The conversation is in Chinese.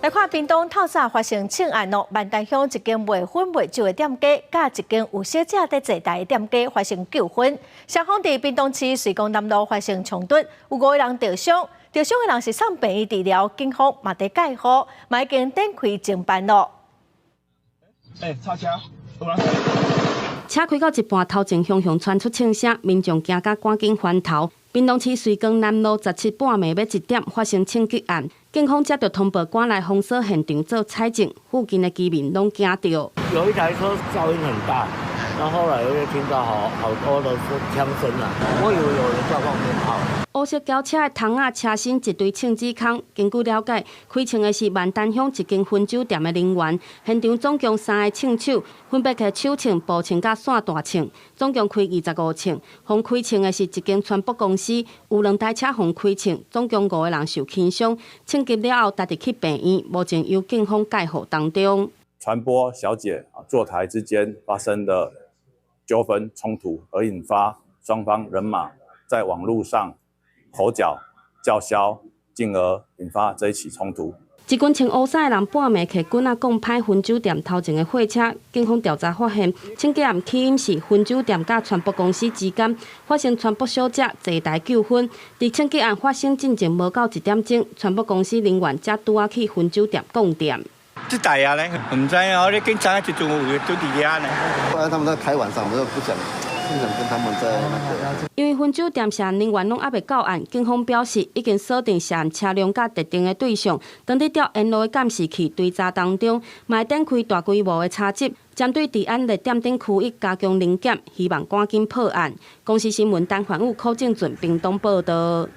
来看屏东透早发生枪案哦，万丹乡一间卖薰卖酒的店家，甲一间有小姐在坐台的店家发生纠纷。双方伫屏东市水光南路发生冲突，有5个人受伤，受伤的人是送病院治疗，警方嘛在介护，嘛已经展开侦办咯。超车，车开到一半，头前向传出枪声，民众惊甲赶紧翻头。屏东市水光南路17半暝要1点发生枪击案，警方接到通报，赶来封锁现场做采证，附近的居民拢惊到。有一台车噪音很大，然后后来又听到好多的枪声啊，我以为有人在放鞭炮。乌色轿车的窗仔车身一堆枪子孔，根据了解，开枪的是万丹乡一间薰酒店的人员。现场总共3个枪手，分别是手枪、步枪甲线大枪，总共开25枪。互开枪的是一间传播公司，有2台车互开枪，总共5个人受轻伤。枪击了后，带入去病院，目前由警方介护当中。传播小姐坐台之间发生的纠纷冲突，而引发双方人马在网络上口角叫嚣，进而引发这一起冲突。一群穿乌衫的人半暝摕棍仔讲歹薰酒店头前的货车，警方调查发现，枪击案起因是薰酒店甲传播公司之间发生传播小姐坐台纠纷。伫枪击案发生进前无到1点钟，传播公司人员才拄啊去薰酒店供店。这台啊嘞，唔知啊，你警察一阵有都伫遐呢。后来他们在开晚上，我就不想跟他们在那个。因为薰酒店涉案人员拢还未到案，警方表示已经锁定涉案车辆甲特定的对象，当伫调沿路的监视器追查当中，嘛会展开大规模的查缉，针对治安热点等区域加强临检，希望赶紧破案。公司新闻单环宇柯正俊屏东报道。